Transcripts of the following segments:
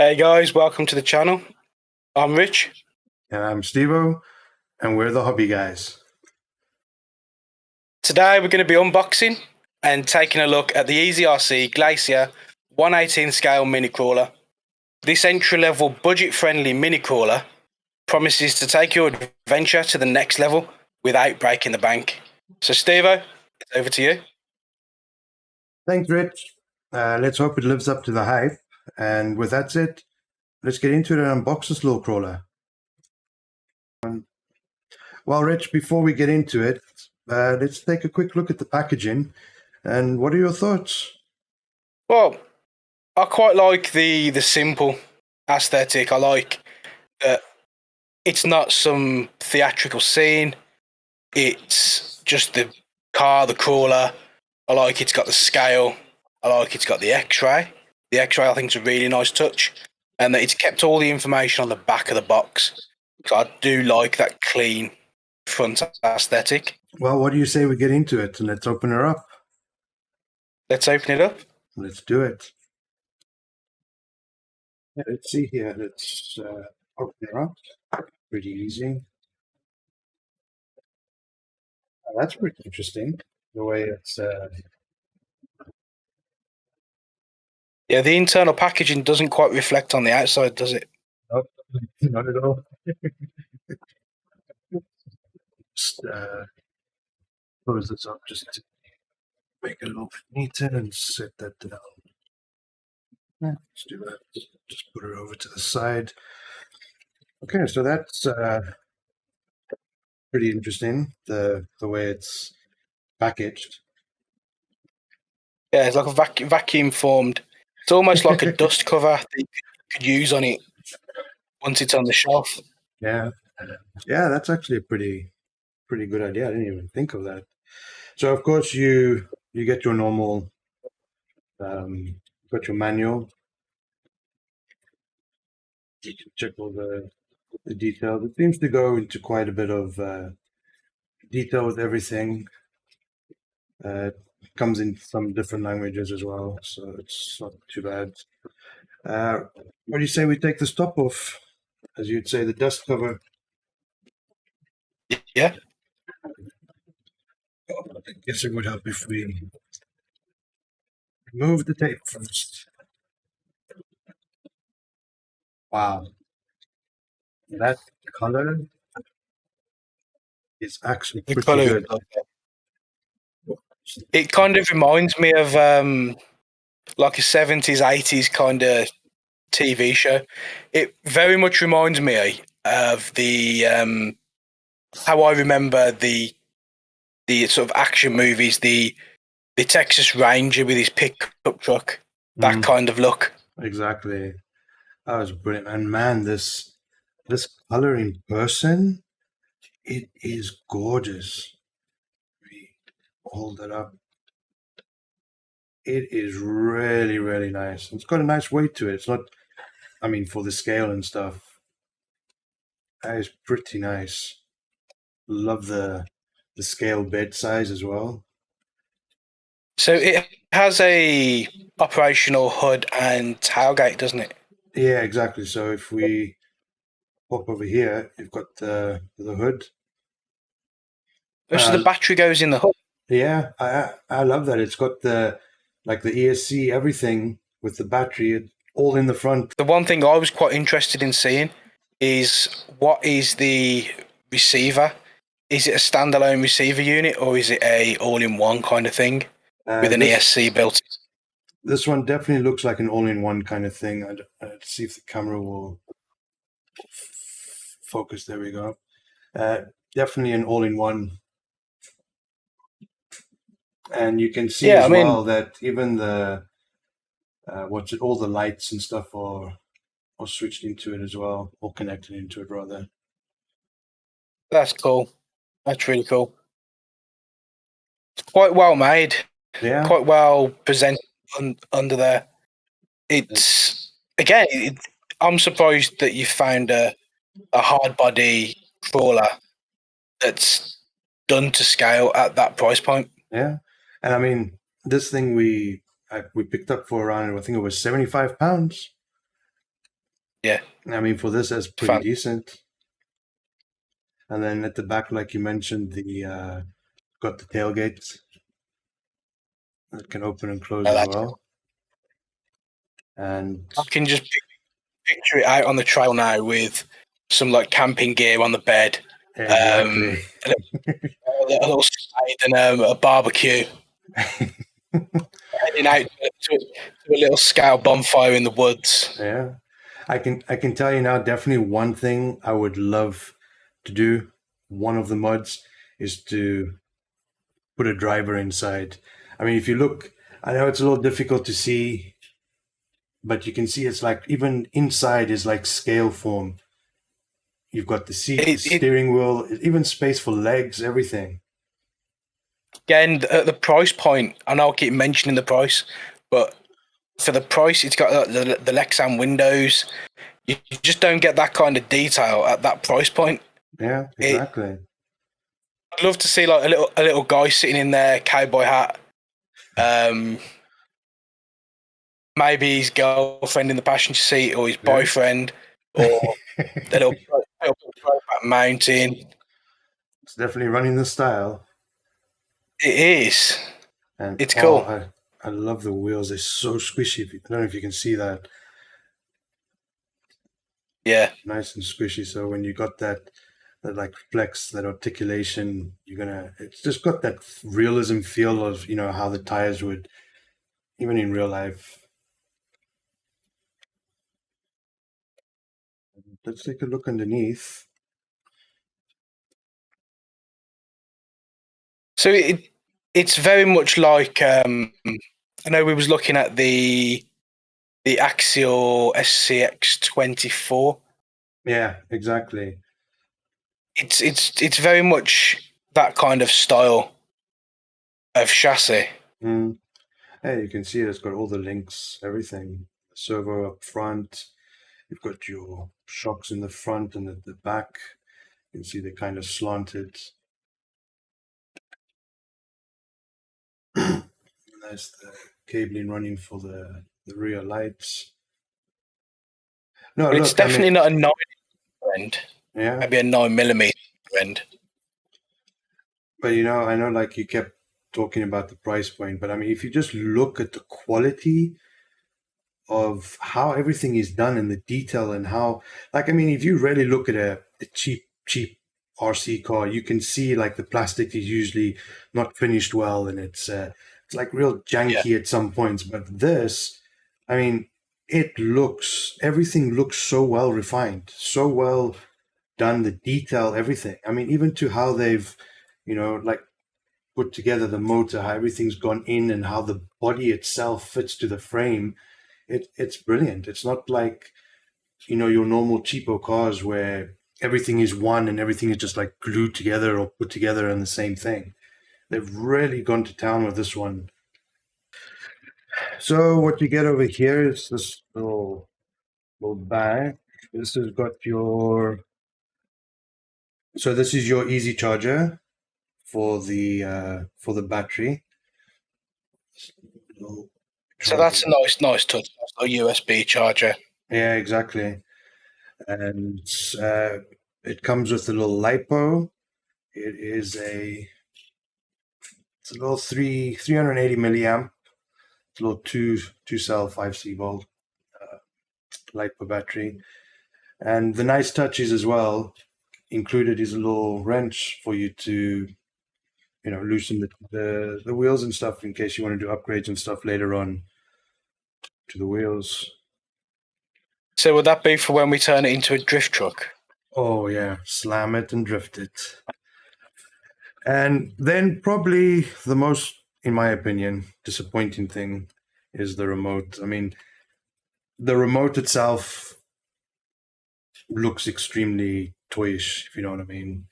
Hey guys, welcome to the channel. I'm Rich. And I'm Stevo, and we're the Hobby Guys. Today we're going to be unboxing and taking a look at the EasyRC Glacier 1/18 scale mini crawler. This entry-level budget-friendly mini crawler promises to take your adventure to the next level without breaking the bank. So Stevo, it's over to you. Thanks, Rich. Let's hope it lives up to the hype. And with that said, let's get into it and unbox this little crawler. Well, Rich, before we get into it, let's take a quick look at the packaging. And what are your thoughts? Well, I quite like the simple aesthetic. I like that it's not some theatrical scene. It's just the car, the crawler. I like it's got the scale. I like it's got the X-ray. The X-ray I think is a really nice touch. And that it's kept all the information on the back of the box. So I do like that clean front aesthetic. Well, what do you say we get into it and let's open her up? Let's open it up. Let's do it. Yeah, let's see here. Let's open her up. Pretty easy. That's pretty interesting, the way it's... Yeah, the internal packaging doesn't quite reflect on the outside, does it? Nope, not at all. Just close this up just to make it a little bit neater and set that down. Yeah, let's do that. Just put it over to the side. Okay, so that's pretty interesting, the way it's packaged. Yeah, it's like a vacuum formed. It's almost like a dust cover that you could use on it once it's on the shelf. Yeah, that's actually a pretty good idea. I didn't even think of that. So of course you get your normal, got your manual. You can check all the details. It seems to go into quite a bit of detail with everything. It comes in some different languages as well, so it's not too bad. What do you say we take the top off? As you'd say, the dust cover. Yeah. I guess it would help if we remove the tape first. Wow. That color is actually pretty good. It kind of reminds me of like a 70s, 80s kind of TV show. It very much reminds me of the how I remember the sort of action movies, the Texas Ranger with his pickup truck, that kind of look. Exactly. That was brilliant. And man, this color in person, it is gorgeous. Hold it up. It is really, really nice. It's got a nice weight to it. It's not, I mean, for the scale and stuff, that is pretty nice. Love the scale bed size as well. So it has a operational hood and tailgate, doesn't it? Yeah, exactly. So if we pop over here, you've got the hood. So the battery goes in the hood. Yeah, I love that. It's got the ESC, everything with the battery, all in the front. The one thing I was quite interested in seeing is what is the receiver? Is it a standalone receiver unit or is it a all-in-one kind of thing with an ESC built in? This one definitely looks like an all-in-one kind of thing. I'd see if the camera will focus. There we go. Definitely an all-in-one. And you can see well that even the all the lights and stuff are switched into it as well, or connected into it rather. That's cool. That's really cool. It's quite well made. Yeah. Quite well presented under there. It's again. I'm surprised that you found a hard body crawler that's done to scale at that price point. Yeah. And I mean, this thing we picked up for around, I think it was £75. Yeah. I mean, for this, that's pretty Fun. decent. And then at the back, like you mentioned, the got the tailgate that can open and close as That's well. And I can just picture it out on the trail now with some like camping gear on the bed, exactly. a little slide and a barbecue, heading out to a little scale bonfire in the woods. Yeah, I can tell you now. Definitely, one thing I would love to do. One of the mods is to put a driver inside. I mean, if you look, I know it's a little difficult to see, but you can see it's like even inside is like scale form. You've got the seat, the It steering wheel, even space for legs, everything. again at the price point. I know I keep mentioning the price, but for the price, it's got the Lexan windows. You just don't get that kind of detail at that price point. Yeah, exactly. I'd love to see like a little guy sitting in there, cowboy hat. Maybe his girlfriend in the passenger seat, or his boyfriend, or the little mountain. It's definitely running the style. It is. And It's cool. I love the wheels. They're so squishy. I don't know if you can see that. Yeah. Nice and squishy. So when you got that like flex, that articulation, it's just got that realism feel of, how the tires would, even in real life. Let's take a look underneath. So it's very much like I know we was looking at the Axial SCX24. Yeah, exactly. It's very much that kind of style of chassis. Mm. Hey, you can see it's got all the links, everything. Servo up front. You've got your shocks in the front and at the back. You can see they're kind of slanted. There's the cabling running for the rear lights. No, But it's definitely not a 9 end. Yeah. Maybe a 9mm end. But I know like you kept talking about the price point, but I mean, if you just look at the quality of how everything is done and the detail and how, like, I mean, if you really look at a cheap RC car, you can see like the plastic is usually not finished well, and it's like real janky at some points. But this, I mean, everything looks so well refined, so well done, the detail, everything. I mean, even to how they've, like put together the motor, how everything's gone in and how the body itself fits to the frame. It's brilliant. It's not like, your normal cheapo cars where everything is one and everything is just like glued together or put together in the same thing. They've really gone to town with this one. So what you get over here is this little bag. This has got this is your easy charger for the battery. So that's a nice touch. A USB charger. Yeah, exactly. And it comes with a little LiPo. It's a little 380 milliamp. It's a little two cell 5C volt LiPo battery. And the nice touch is as well included is a little wrench for you to loosen the wheels and stuff in case you want to do upgrades and stuff later on to the wheels. So would that be for when we turn it into a drift truck? Oh yeah, slam it and drift it. And then probably the most, in my opinion, disappointing thing is the remote. I mean, the remote itself looks extremely toyish, if you know what I mean.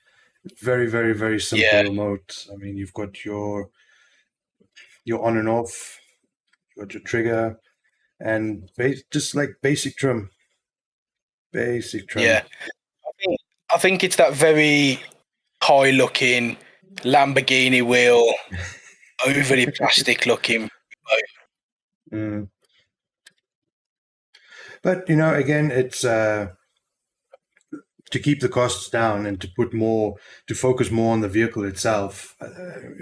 Very, very, very simple remote. I mean, you've got your on and off, you've got your trigger, and just like basic trim. Basic trim. Yeah. I think it's that very high-looking Lamborghini wheel, overly plastic-looking. Mm. But again, it's to keep the costs down and to focus more on the vehicle itself.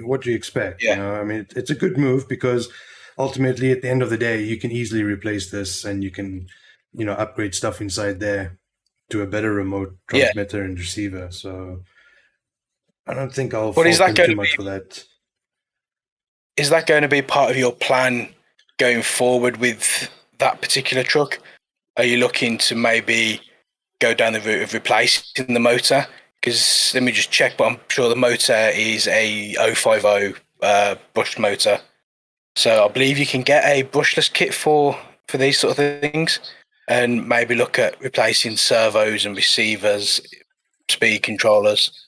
What do you expect? Yeah. I mean, it's a good move because ultimately, at the end of the day, you can easily replace this, and you can, upgrade stuff inside there to a better remote Yeah. transmitter and receiver. So I don't think I'll But fault them too much for that. is that going to be part of your plan going forward with that particular truck? Are you looking to maybe go down the route of replacing the motor? Because let me just check, but I'm sure the motor is a 050 brushed motor. So I believe you can get a brushless kit for these sort of things, and maybe look at replacing servos and receivers, speed controllers.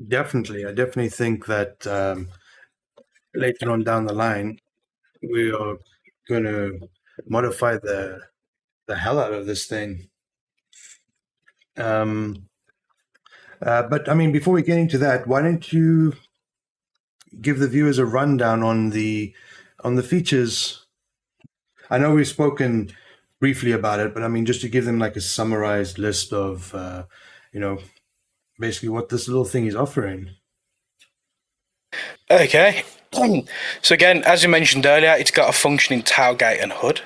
Definitely, I definitely think that later on down the line, we are going to modify the hell out of this thing. But I mean, before we get into that, why don't you give the viewers a rundown on the features? I know we've spoken briefly about it, but I mean, just to give them like a summarized list of, basically what this little thing is offering. Okay. So again, as you mentioned earlier, it's got a functioning tailgate and hood.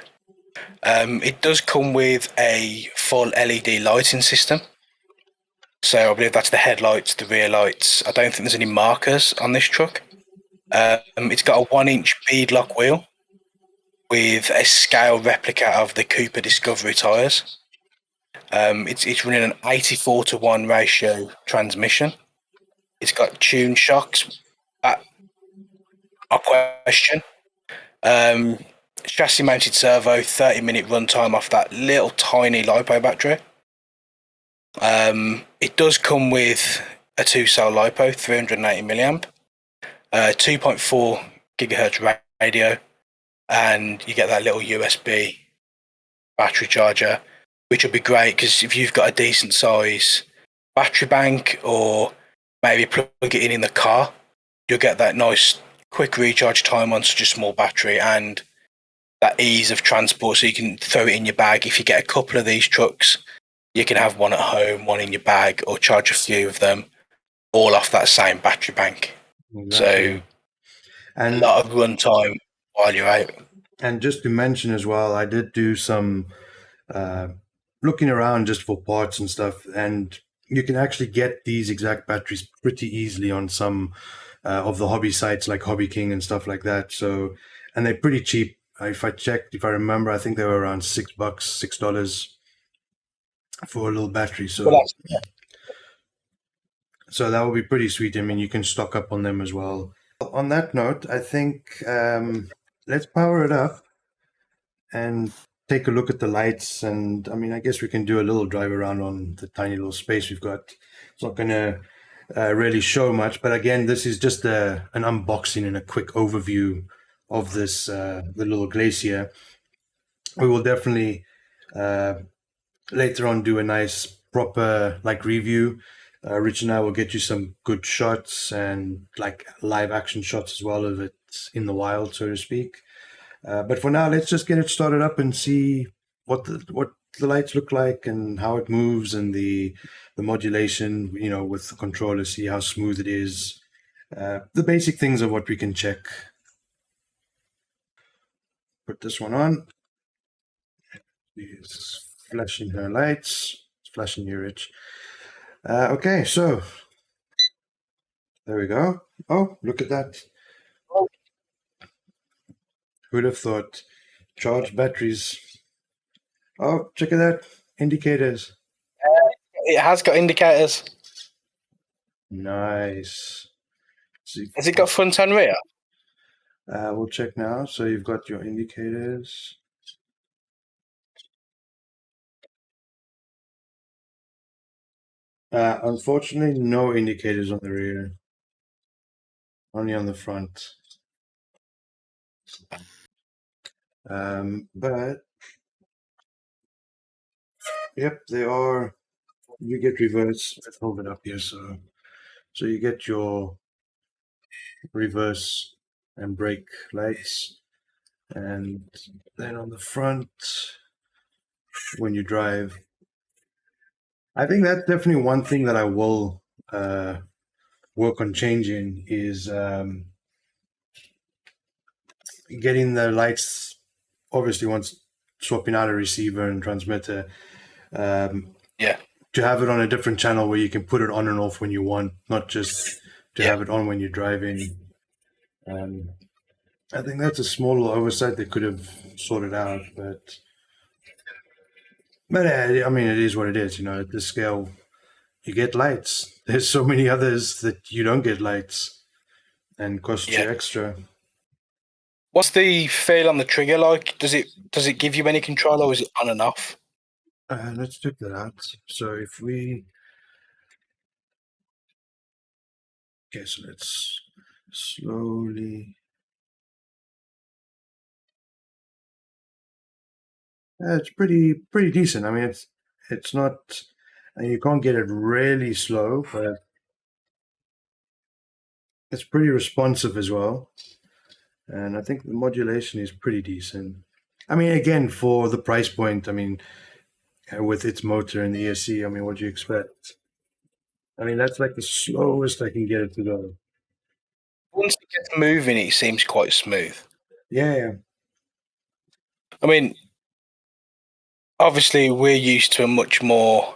It does come with a full LED lighting system. So I believe that's the headlights, the rear lights. I don't think there's any markers on this truck. It's got a 1-inch beadlock wheel with a scale replica of the Cooper Discovery tyres. It's running an 84-to-1 ratio transmission. It's got tune shocks. That a question. Chassis mounted servo, 30-minute runtime off that little tiny LiPo battery. It does come with a 2-cell LiPo, 380 milliamp, 2.4 gigahertz radio, and you get that little USB battery charger, which will be great because if you've got a decent size battery bank, or maybe plug it in the car, you'll get that nice quick recharge time on such a small battery, and that ease of transport, so you can throw it in your bag. If you get a couple of these trucks, you can have one at home, one in your bag, or charge a few of them all off that same battery bank. Exactly. So a lot of runtime while you're out. And just to mention as well, I did do some looking around just for parts and stuff, and you can actually get these exact batteries pretty easily on some of the hobby sites like Hobby King and stuff like that. So, and they're pretty cheap. If I remember, I think they were around $6, $6 for a little battery. So, so that will be pretty sweet. I mean, you can stock up on them as well. On that note, I think let's power it up and take a look at the lights. And I mean, I guess we can do a little drive around on the tiny little space we've got. It's not going to really show much, but again, this is just an unboxing and a quick overview of this the little Glacier. We will definitely later on do a nice proper like review. Rich and I will get you some good shots and like live action shots as well of it in the wild, so to speak. But for now, let's just get it started up and see what the lights look like and how it moves, and the modulation, with the controller, see how smooth it is. The basic things of what we can check. Put this one on. It's flashing her lights. It's flashing you, Rich. Okay, so there we go. Oh, look at that. Who'd have thought? Charged batteries. Oh, check it out. Indicators. It has got indicators. Nice. Has it got front and rear? We'll check now. So you've got your indicators. Unfortunately, no indicators on the rear. Only on the front. But yep, they are. You get reverse. Let's hold it up here. So you get your reverse and brake lights, and then on the front when you drive. I think that's definitely one thing that I will work on changing is getting the lights. Obviously, once swapping out a receiver and transmitter, Yeah. to have it on a different channel where you can put it on and off when you want, not just to have it on when you're driving. I think that's a small little oversight they could have sorted out, but I mean, it is what it is. At this scale, you get lights. There's so many others that you don't get lights and cost you extra. What's the feel on the trigger like? Does it give you any control, or is it on and off? Let's check that out. So if we... Okay, so let's slowly... it's pretty decent. I mean, it's not... you can't get it really slow, but it's pretty responsive as well. And I think the modulation is pretty decent. I mean, again, for the price point, I mean, with its motor and the ESC, I mean, what do you expect? I mean, that's like the slowest I can get it to go. Once it gets moving, it seems quite smooth. Yeah. I mean, obviously, we're used to a much more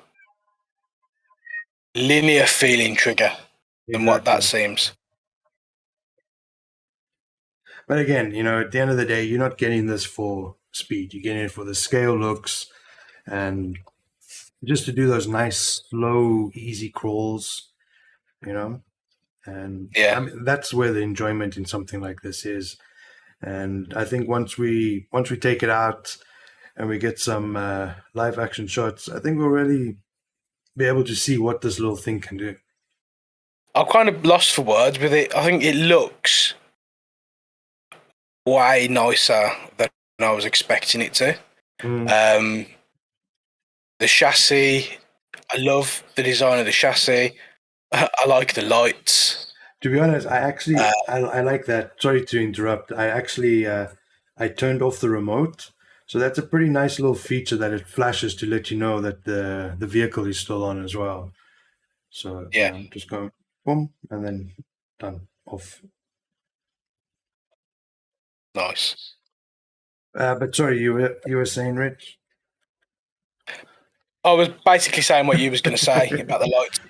linear feeling trigger than what that seems. But again, at the end of the day, you're not getting this for speed. You're getting it for the scale looks and just to do those nice, slow, easy crawls, And I mean, that's where the enjoyment in something like this is. And I think once we take it out and we get some live action shots, I think we'll really be able to see what this little thing can do. I'm kind of lost for words with it. I think it looks way nicer than I was expecting it to. The chassis, I love the design of the chassis. I like the lights. To be honest, I actually I like that. Sorry to interrupt. I actually I turned off the remote, so that's a pretty nice little feature that it flashes to let you know that the vehicle is still on as well. So just go boom and then done off. Nice. But sorry, you were saying, Rich? I was basically saying what you was going to say about the lights.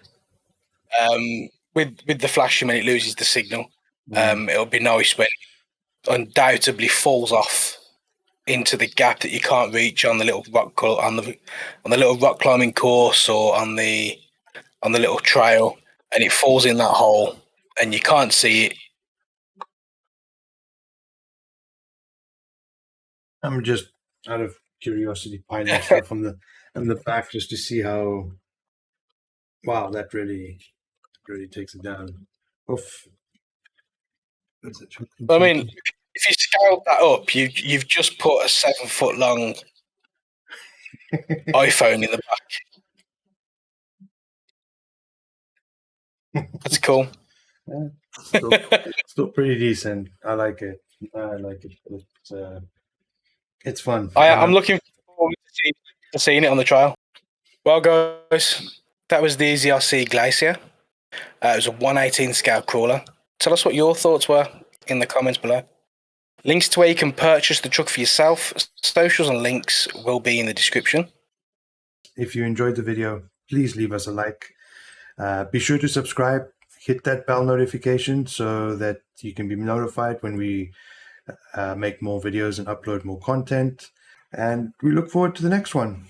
With the flashing when it loses the signal, it'll be nice when it undoubtedly falls off into the gap that you can't reach on the little on the little rock climbing course or on the little trail, and it falls in that hole and you can't see it. I'm just out of curiosity piling myself on the back just to see how. Wow, that really takes it down. Oof. I mean, if you scaled that up, you've just put a 7 foot long iPhone in the back. That's cool. Still pretty decent. I like it. It's fun. I'm looking forward to seeing it on the trial. Well, guys, that was the EasyRC Glacier. It was a 1/18 scale crawler. Tell us what your thoughts were in the comments below. Links to where you can purchase the truck for yourself, socials and links will be in the description. If you enjoyed the video, please leave us a like. Be sure to subscribe, hit that bell notification so that you can be notified when we make more videos and upload more content. And we look forward to the next one.